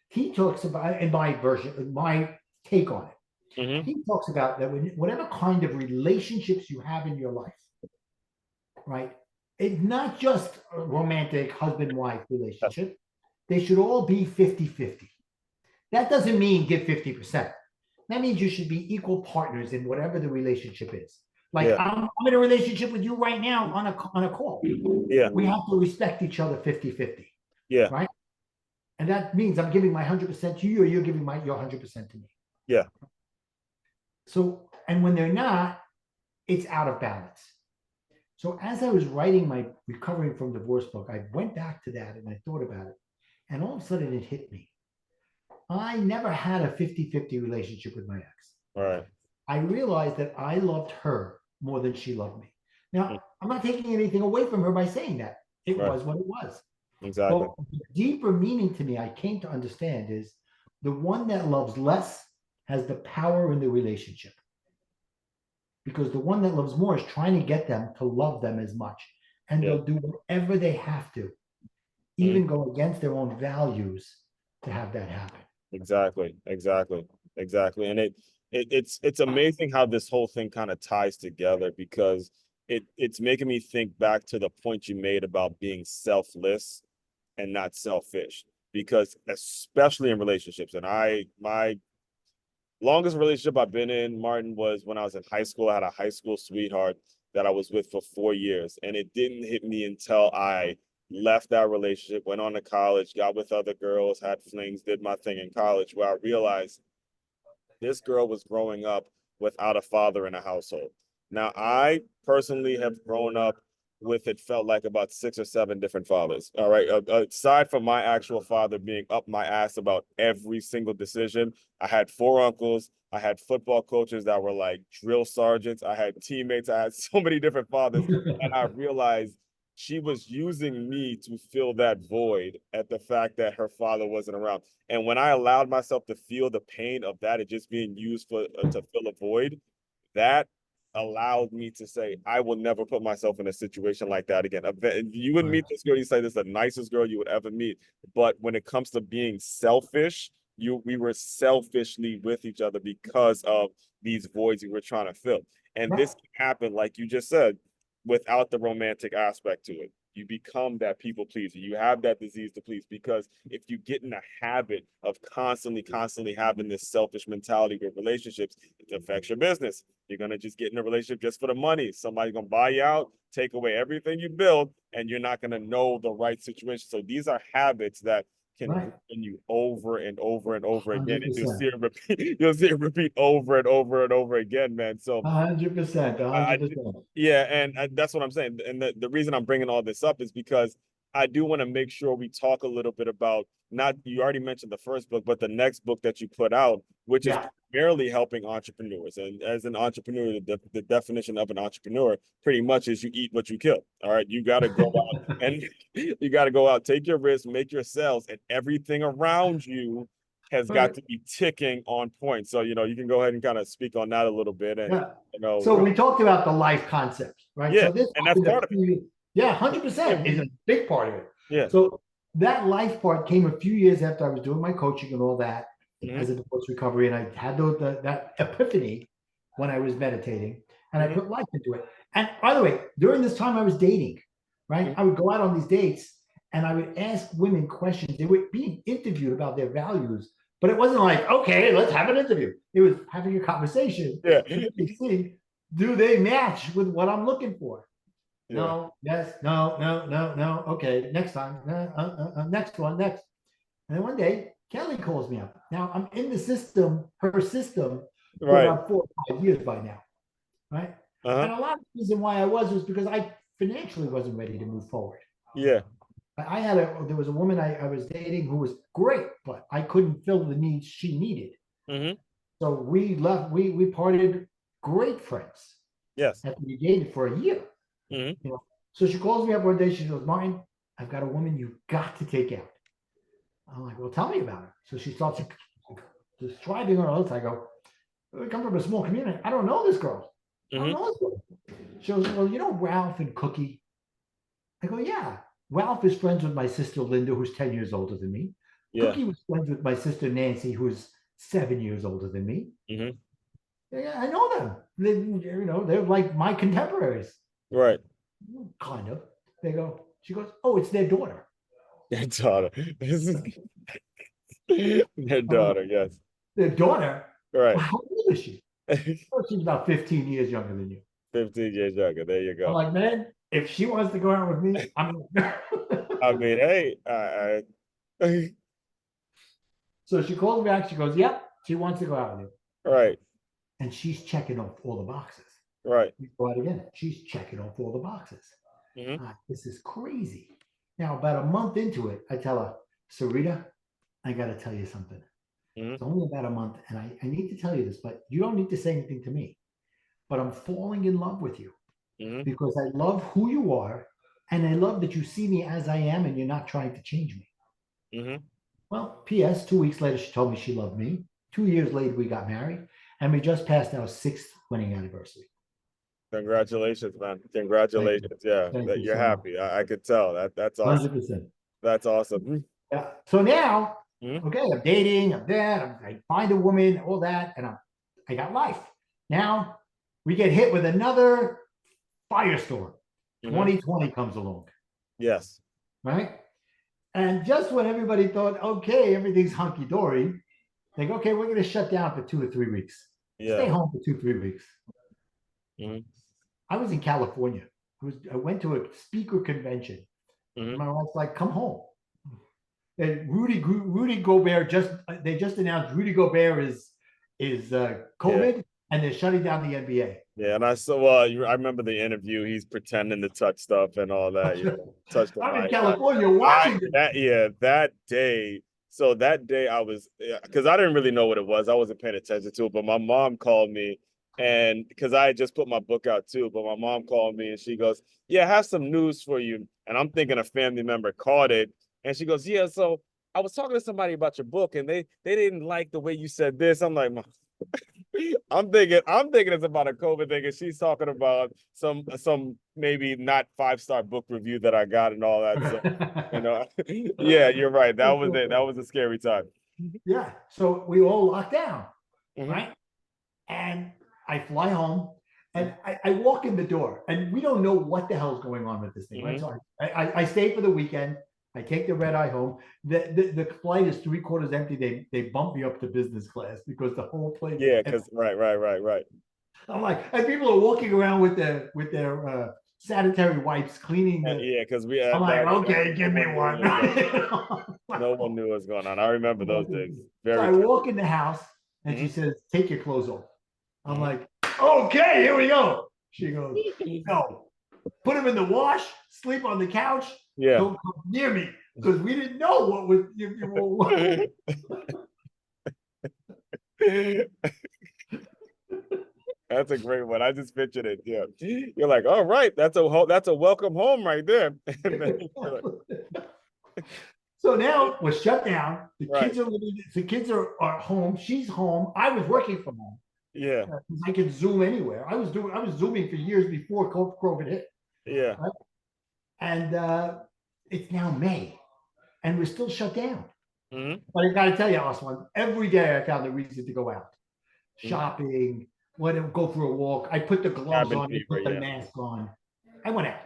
He talks about, in my version, my take on it, Hmm. he talks about that when whatever kind of relationships you have in your life, right? It's not just a romantic husband-wife relationship. They should all be 50-50. That doesn't mean give 50%. That means you should be equal partners in whatever the relationship is. Like Yeah. I'm in a relationship with you right now on a call. Yeah. We have to respect each other 50-50, Yeah. right? And that means I'm giving my 100% to you, or you're giving your 100% to me. Yeah. So, and when they're not, it's out of balance. So as I was writing my Recovering from Divorce book, I went back to that and I thought about it. And all of a sudden it hit me. I never had a 50-50 relationship with my ex. Right. I realized that I loved her more than she loved me. Mm. Now, I'm not taking anything away from her by saying that. It Right. was what it was. Exactly. But the deeper meaning to me, I came to understand is the one that loves less has the power in the relationship. Because the one that loves more is trying to get them to love them as much. And Yeah. they'll do whatever they have to, Mhm. even go against their own values to have that happen. Exactly. Exactly. Exactly. And it's amazing how this whole thing kind of ties together because it's making me think back to the point you made about being selfless and not selfish. Because especially in relationships, and my longest relationship I've been in, Martin, was when I was in high school. I had a high school sweetheart that I was with for 4 years. And it didn't hit me until I left that relationship, went on to college, got with other girls, had flings, did my thing in college, where I realized this girl was growing up without a father in a household. Now, I personally have grown up with it felt like about 6 or 7 different fathers. All right. Aside from my actual father being up my ass about every single decision, I had 4 uncles. I had football coaches that were like drill sergeants. I had teammates. I had so many different fathers. And I realized she was using me to fill that void at the fact that her father wasn't around. And when I allowed myself to feel the pain of that, it just being used for to fill a void, that allowed me to say, I will never put myself in a situation like that again. You would Right. meet this girl, you say this is the nicest girl you would ever meet. But when it comes to being selfish, we were selfishly with each other because of these voids we were trying to fill. And Right. this can happen, like you just said, without the romantic aspect to it. you become that people pleaser. You have that disease to please, because if you get in a habit of constantly having this selfish mentality with relationships, it affects your business. You're going to just get in a relationship just for the money. Somebody's going to buy you out, take away everything you build, and you're not going to know the right situation. So these are habits that can Right. ruin you over and over and over again. And 100%. you'll see it repeat over and over and over again, man. So 100%. I 100%. yeah, and that's what I'm saying. And the reason I'm bringing all this up is because I do want to make sure we talk a little bit about, not, you already mentioned the first book, but the next book that you put out, which is Yeah. primarily helping entrepreneurs. And as an entrepreneur, the definition of an entrepreneur pretty much is you eat what you kill. All right. You got to go out and you got to go out, take your risks, make your sales, and everything around you has got Right. to be ticking on point. So, you can go ahead and kind of speak on that a little bit. And, Yeah. So we talked about the life concept, right? yeah, So this and that's happened part a of it. few, yeah, Yeah, 100% is a big part of it. yeah. So that life part came a few years after I was doing my coaching and all that as a divorce recovery, and I had that epiphany when I was meditating, and I put life into it. And by the way, during this time I was dating, right? I would go out on these dates and I would ask women questions. They were being interviewed about their values, but it wasn't like, okay, let's have an interview. It was having a conversation Yeah. to see, do they match with what I'm looking for? Yeah. No, yes, no, no, no, no. Okay, next time, next one, next. And then one day, Kelly calls me up. Now I'm in the system, her system, for Right. about 4 or 5 years by now, right? Uh-huh. And a lot of the reason why I was because I financially wasn't ready to move forward. Yeah. There was a woman I was dating who was great, but I couldn't fill the needs she needed. Mm-hmm. So we left, we parted great friends Yes. after we dated for a year. Mm-hmm. You know, so she calls me up one day. She goes, Martin, I've got a woman you got to take out. I'm like, well, tell me about her. So she starts describing her list. I go, we come from a small community. I don't know this girl. I don't know this girl. She goes, well, you know Ralph and Cookie? I go, yeah. Ralph is friends with my sister Linda, who's 10 years older than me. Yeah. Cookie was friends with my sister Nancy, who's 7 years older than me. Mm-hmm. Yeah, I know them. They're like my contemporaries. Right. Kind of. She goes, oh, it's their daughter. Their daughter. Their daughter, yes. Their daughter? Right. Well, how old is she? Oh, she's about 15 years younger than you. 15 years younger. There you I'm go. like, man, if she wants to go out with me, I'm. I mean, hey, So she calls me back. She goes, yep, she wants to go out with you. right. And she's checking off all the boxes. Right. We go out again. She's checking off all the boxes. Mm-hmm. This is crazy. Now, about a month into it, I tell her, Sarita, I got to tell you something. Mm-hmm. It's only about a month, and I need to tell you this, but you don't need to say anything to me. But I'm falling in love with you because I love who you are, and I love that you see me as I am, and you're not trying to change me. Mm-hmm. Well, P.S. 2 weeks later, she told me she loved me. 2 years later, we got married, and we just passed our 6th wedding anniversary. Congratulations, man. Congratulations. Yeah, Thank that you you're so much. happy. I could tell. That's awesome. 100%. That's awesome. Yeah. So now, okay, I'm dating, I'm there, I find a woman, all that, and I got life. Now we get hit with another firestorm. 2020 comes along. Yes. Right? And just when everybody thought, okay, everything's hunky dory, they go, okay, we're going to shut down for 2 or 3 weeks. Yeah. Stay home for 2-3 weeks. Mm-hmm. I was in California. I went to a speaker convention. My wife's like, come home. And Rudy Gobert they just announced Rudy Gobert is COVID, and they're shutting down the NBA. Yeah, and I remember the interview. He's pretending to touch stuff and all that. Touch the I'm mic. in California watching that day. So that day I was, because I didn't really know what it was. I wasn't paying attention to it. But my mom called me, and because I had just put my book out too. But my mom called me and she goes, "Yeah, I have some news for you." And I'm thinking a family member caught it, and she goes, "Yeah, so I was talking to somebody about your book, and they didn't like the way you said this." I'm like, I'm thinking it's about a COVID thing, and she's talking about some maybe not 5-star book review that I got and all that. So, yeah, you're right. That was it. That was a scary time. Yeah. So we all locked down, right? And I fly home, And I walk in the door, and we don't know what the hell's going on with this thing, right? So I stay for the weekend. I take the red eye home. The flight is 3/4 empty. They bump me up to business class because the whole plane. Yeah, because right. I'm like, and people are walking around with their sanitary wipes, cleaning the. Yeah, because we. I'm like, okay, give me one. No one knew what was going on. I remember those days. So I walk in the house, and she says, "Take your clothes off." I'm like, "Okay, here we go." She goes, "No, put them in the wash. Sleep on the couch. Yeah. Don't come near me because we didn't know what was." That's a great one. I just pictured it. Yeah, you're like, all right, that's a welcome home right there. So now we're shut down. The Right. kids are living. The kids are home. She's home. I was working from home. Yeah. I could Zoom anywhere. I was Zooming for years before COVID hit. Yeah. Right? And it's now May, and we're still shut down. But I got to tell you, Oswan, every day I found a reason to go out, shopping, go for a walk. I put the gloves on, put the mask on. I went out.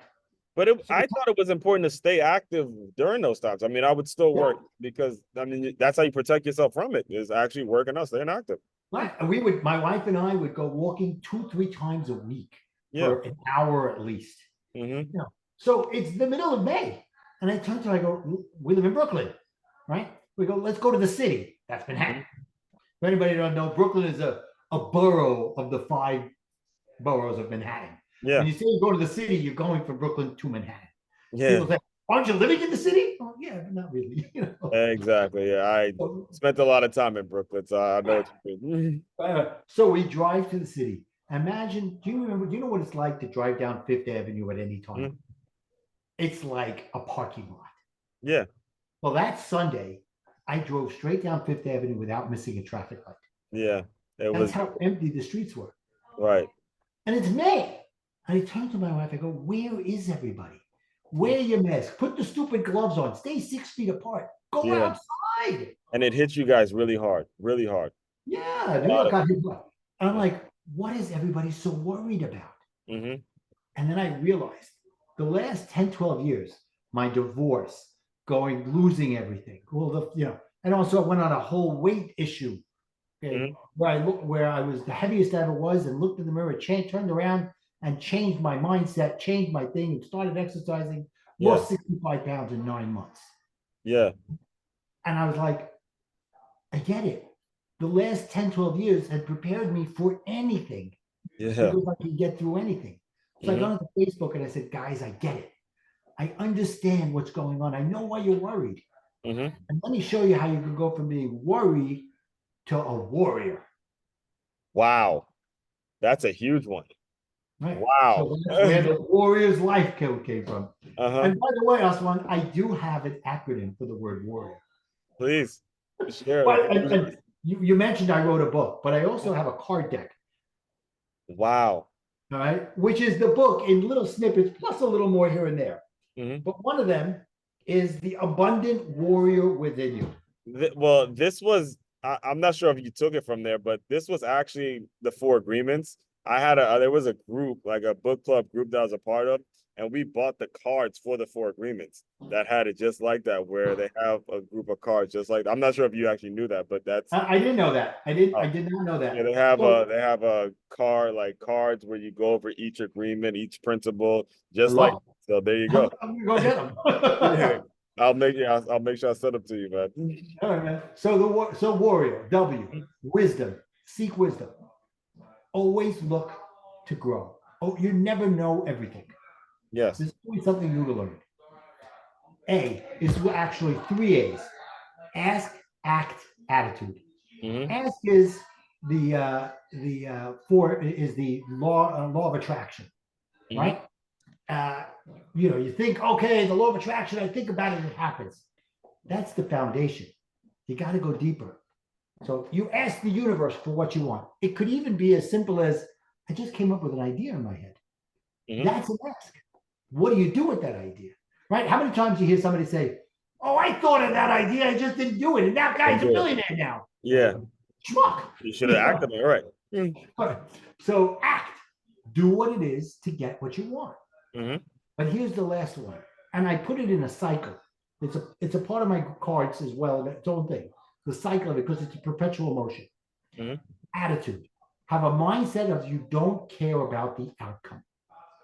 But I thought it was important to stay active during those times. I mean, I would still work because I mean that's how you protect yourself from it, is actually working out, staying active. Right. And my wife and I would go walking 2-3 times a week for an hour at least. You know, so it's the middle of May. And I turn to her, I go, we live in Brooklyn, right? We go, let's go to the city. That's Manhattan. If anybody don't know, Brooklyn is a borough of the 5 boroughs of Manhattan. Yeah. When you say you go to the city, you're going from Brooklyn to Manhattan. Yeah. People say, aren't you living in the city? Oh, yeah, but not really. You know? Exactly. Yeah. I spent a lot of time in Brooklyn, so I know what you mean. So we drive to the city. Imagine, do you know what it's like to drive down Fifth Avenue at any time? It's like a parking lot. Yeah. Well, that Sunday, I drove straight down Fifth Avenue without missing a traffic light. Yeah. That's how empty the streets were. Right. And it's May. And I turned to my wife, I go, where is everybody? Wear your mask. Put the stupid gloves on. Stay 6 feet apart. Go outside. And it hits you guys really hard, really hard. Yeah. New York got hit. And I'm like, what is everybody so worried about? And then I realized the last 10, 12 years, my divorce, losing everything. And also I went on a whole weight issue. Okay, where I was the heaviest I ever was, and looked in the mirror, turned around and changed my mindset, changed my thing, and started exercising, lost 65 pounds in 9 months. Yeah. And I was like, I get it. The last 10, 12 years had prepared me for anything. Yeah. Because I can get through anything. So I got onto Facebook and I said, guys, I get it. I understand what's going on. I know why you're worried. And let me show you how you can go from being worried to a warrior. Wow. That's a huge one. Right. Wow. So that's where the warrior's life came from. And by the way, Osman, I do have an acronym for the word warrior. Please share. And you mentioned I wrote a book, but I also have a card deck. Wow. All right. Which is the book in little snippets, plus a little more here and there. But one of them is the abundant warrior within you. Well, this was, I'm not sure if you took it from there, but this was actually the 4 agreements. There was a group, like a book club group that I was a part of, and we bought the cards for the 4 agreements that had it just like that, where they have a group of cards just like, I'm not sure if you actually knew that, but that's. I didn't know that. I did not know that. Yeah, they have a card, like cards where you go over each agreement, each principle, just like, so there you go. I'm gonna go get them. I'll make sure I send them to you, man. All right, man. So warrior, W, wisdom, seek wisdom. Always look to grow. Oh, you never know everything. Yes. There's always something new to learn. A is actually 3 A's. Ask, act, attitude. Ask is the law of attraction, right? You think, okay, the law of attraction, I think about it, it happens. That's the foundation. You got to go deeper. So you ask the universe for what you want. It could even be as simple as, I just came up with an idea in my head. That's an ask. What do you do with that idea? Right? How many times do you hear somebody say, oh, I thought of that idea, I just didn't do it, and that guy's a millionaire now. Yeah. Schmuck. You should have acted on it, right? All right. So act. Do what it is to get what you want. Mm-hmm. But here's the last one. And I put it in a cycle. It's a part of my cards as well, its own thing. The cycle of it, because it's a perpetual motion. Mm-hmm. Attitude. Have a mindset of you don't care about the outcome.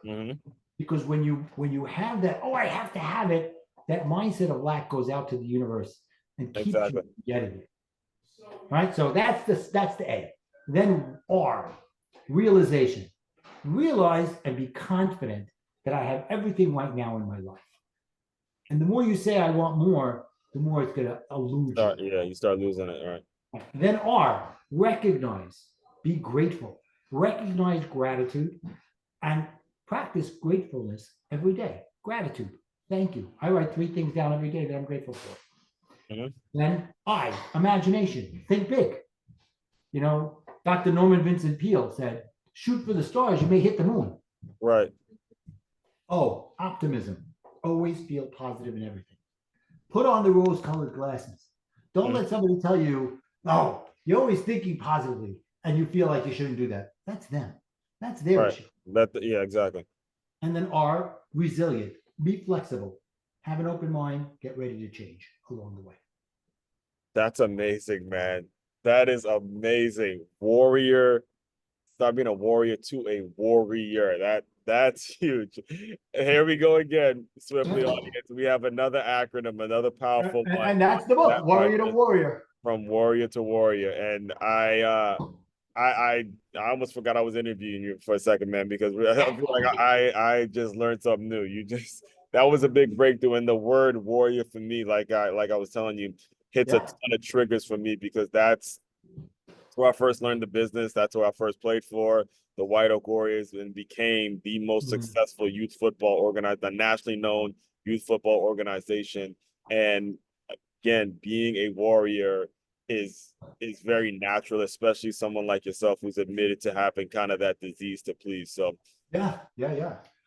Mm-hmm. Because when you have that, oh, I have to have it, that mindset of lack goes out to the universe and keeps Exactly. you getting it. Right? So that's the A. Then R, realization. Realize and be confident that I have everything right now in my life. And the more you say I want more, the more it's going to elude you. Yeah, you start losing it. All right. Then R, recognize, be grateful, recognize gratitude, and practice gratefulness every day. Gratitude. Thank you. I write 3 things down every day that I'm grateful for. Mm-hmm. Then I, imagination. Think big. You know, Dr. Norman Vincent Peale said, shoot for the stars, you may hit the moon. Right. Oh, optimism. Always feel positive in everything. Put on the rose-colored glasses. Don't let somebody tell you, oh, you're always thinking positively and you feel like you shouldn't do that. That's them. That's their issue. Yeah, exactly. And then R, resilient. Be flexible. Have an open mind. Get ready to change along the way. That's amazing, man. That is amazing. Warrior. Stop being a warrior to a warrior. That's huge. Here we go again, Swiftly audience. We have another acronym, another powerful one. And that's the book, Warrior to Warrior. From warrior to warrior. And I almost forgot I was interviewing you for a second, man, because I feel like I just learned something new. That was a big breakthrough, and the word warrior for me, like I was telling you, hits a ton of triggers for me, because that's where I first learned the business. That's where I first played for the White Oak Warriors and became the most successful youth football organized, the nationally known youth football organization. And again, being a warrior is very natural, especially someone like yourself who's admitted to having kind of that disease to please. So yeah.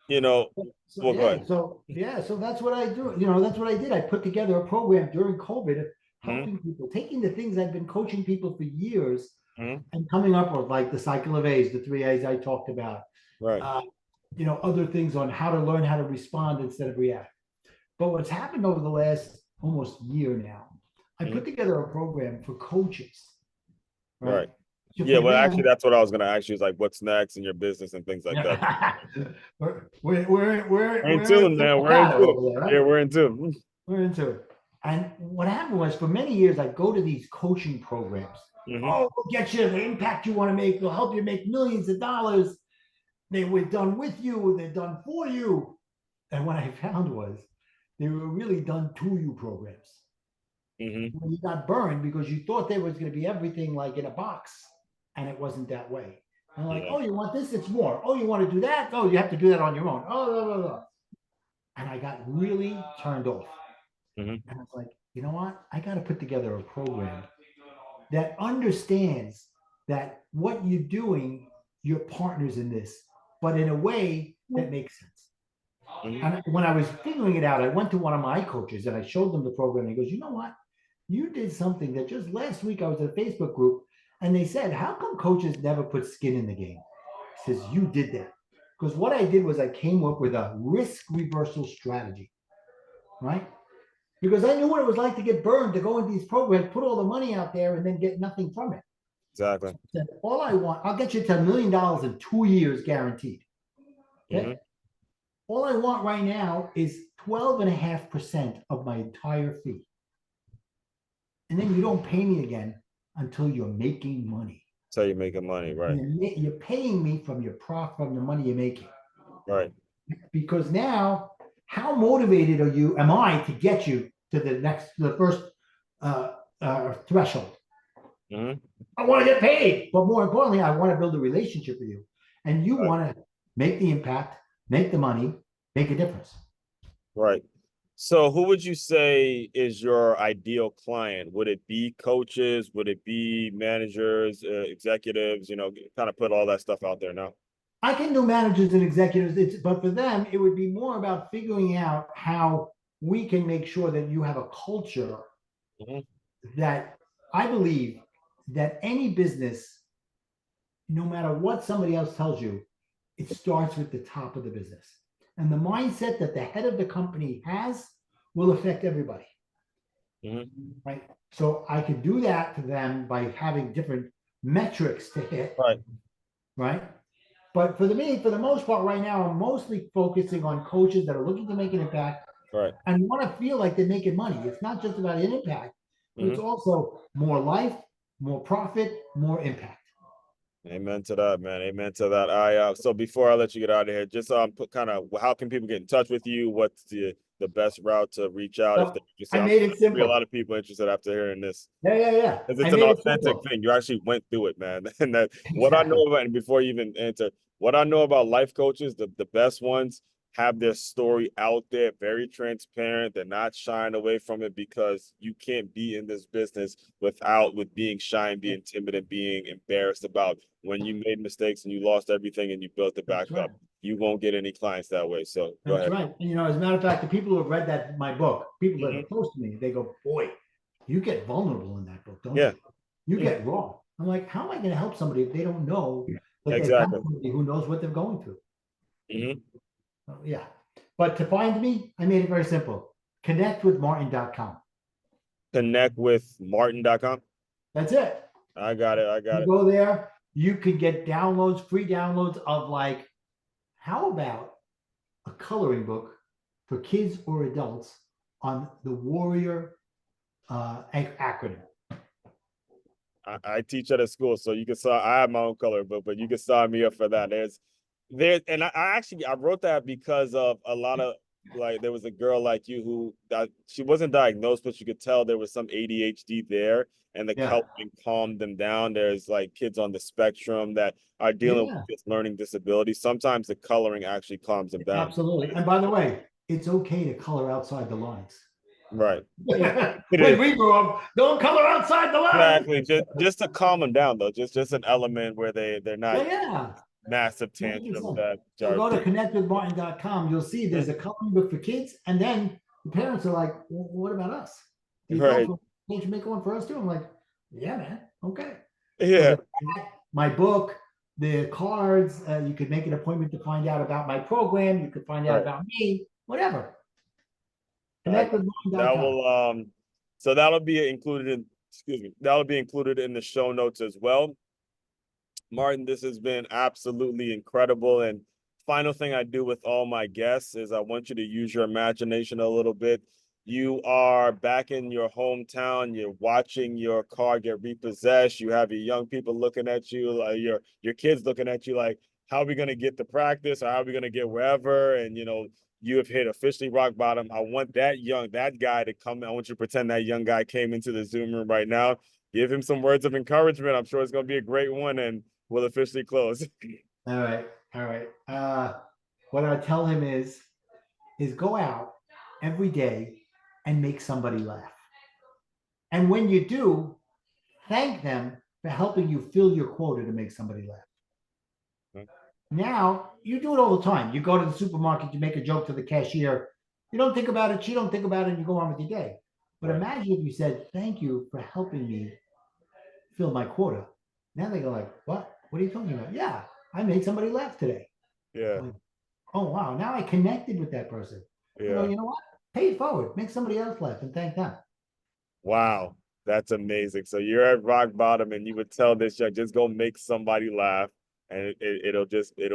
You know, so, so that's what I do. You know, that's what I did. I put together a program during COVID of helping people, taking the things I've been coaching people for years and coming up with, like, the cycle of A's, the 3 A's I talked about. Right. You know, other things on how to learn how to respond instead of react. But what's happened over the last almost year now, I put together a program for coaches. Right. So yeah, well, actually, that's what I was going to ask you, is like, what's next in your business and things like that. we're in tune, man. We're into it. Right? Yeah, we're into it. We're into it. And what happened was, for many years, I'd go to these coaching programs. Oh, we'll get you the impact you want to make. They'll help you make millions of dollars. They were done with you. They're done for you. And what I found was they were really done to you programs. When you got burned because you thought there was going to be everything like in a box, and it wasn't that way. And like, oh, you want this? It's more. Oh, you want to do that? Oh, you have to do that on your own. Oh, blah, blah, blah. And I got really turned off. And I was like, you know what? I got to put together a program that understands that what you're doing, you're partners in this, but in a way that makes sense. And when I was figuring it out, I went to one of my coaches and I showed them the program. And he goes, you know what? You did something that just last week I was in a Facebook group and they said, how come coaches never put skin in the game? He says, you did that. Because what I did was I came up with a risk reversal strategy, right? Because I knew what it was like to get burned, to go into these programs, put all the money out there and then get nothing from it. Exactly. So I said, all I want, I'll get you to $1 million in 2 years guaranteed. Okay. All I want right now is 12.5% of my entire fee. And then you don't pay me again until you're making money. So you're making money, right? You're paying me from your profit, from the money you're making. Right. Because now, how motivated am I to get you to the first threshold? I want to get paid, but more importantly, I want to build a relationship with you. And you want to make the impact, make the money, make a difference. Right. So who would you say is your ideal client? Would it be coaches? Would it be managers, executives? You know, kind of put all that stuff out there now. I can do managers and executives, but for them, it would be more about figuring out how we can make sure that you have a culture that I believe that any business, no matter what somebody else tells you, it starts with the top of the business. And the mindset that the head of the company has will affect everybody. Right. So I can do that to them by having different metrics to hit. Right. But for the most part, right now, I'm mostly focusing on coaches that are looking to make an impact and want to feel like they're making money. It's not just about an impact, but it's also more life, more profit, more impact. Amen to that, man. Amen to that. So before I let you get out of here, just put kind of how can people get in touch with you? What's the best route to reach out if they're interested? I made it simple. A lot of people interested after hearing this. Yeah. Because it's an authentic thing. You actually went through it, man. And that what I know about, and before you even answer, what I know about life coaches, the best ones have their story out there, very transparent. They're not shying away from it because you can't be in this business with being shy and being timid and being embarrassed about when you made mistakes and you lost everything and you built it back up. You won't get any clients that way. So go ahead. That's right. And, as a matter of fact, the people who have read my book, people that are close to me, they go, boy, you get vulnerable in that book, don't you? You get raw. I'm like, how am I going to help somebody if they don't know that they've got somebody who knows what they're going through? Yeah. But to find me, I made it very simple. Connectwithmartin.com. Connectwithmartin.com. That's it. I got it. Go there. You could get downloads, free downloads of like, how about a coloring book for kids or adults on the Warrior acronym? I teach at a school, so you can I have my own color book, but you can sign me up for that. And I wrote that because of a lot of there was a girl like you who she wasn't diagnosed, but you could tell there was some ADHD there, and the coloring calmed them down. There's like kids on the spectrum that are dealing with this learning disability. Sometimes the coloring actually calms them down. Absolutely. And by the way, it's okay to color outside the lines. Right. When we grew up, don't color outside the lines. Exactly. Just to calm them down, though. Just an element where they're not massive tantrums. So go to connectwithmartin.com. You'll see there's a coloring book for kids, and then the parents are like, well, "What about us? Can't you make one for us too?" I'm like, "Yeah, man. Okay." Yeah. So my book, the cards. You could make an appointment to find out about my program. You could find out about me. Whatever. That will that'll be included in the show notes as well. Martin, this has been absolutely incredible. And final thing I do with all my guests is I want you to use your imagination a little bit. You are back in your hometown. You're watching your car get repossessed. You have your young people looking at you, like your kids looking at you like, how are we going to get to practice, or how are we going to get wherever? And you have hit officially rock bottom. I want that guy to come. I want you to pretend that young guy came into the Zoom room right now. Give him some words of encouragement. I'm sure it's going to be a great one, and we'll officially close. All right. What I tell him is go out every day and make somebody laugh. And when you do, thank them for helping you fill your quota to make somebody laugh. Now, you do it all the time. You go to the supermarket, you make a joke to the cashier. You don't think about it. She don't think about it, and you go on with your day. But imagine if you said, thank you for helping me fill my quota. Now they go like, what? What are you talking about? Yeah, I made somebody laugh today. Yeah. Like, oh, wow. Now I connected with that person. Yeah. You know what? Pay it forward. Make somebody else laugh and thank them. Wow. That's amazing. So you're at rock bottom and you would tell this young, just go make somebody laugh and it'll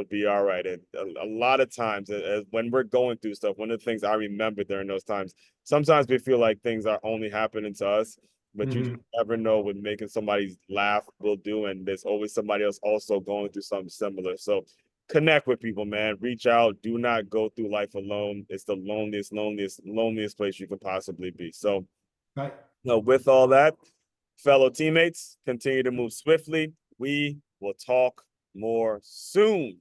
be all right. And a lot of times when we're going through stuff, one of the things I remember during those times, sometimes we feel like things are only happening to us, but you just never know what making somebody laugh will do. And there's always somebody else also going through something similar. So connect with people, man. Reach out. Do not go through life alone. It's the loneliest place you could possibly be. So with all that, fellow teammates, continue to move swiftly. We will talk more soon.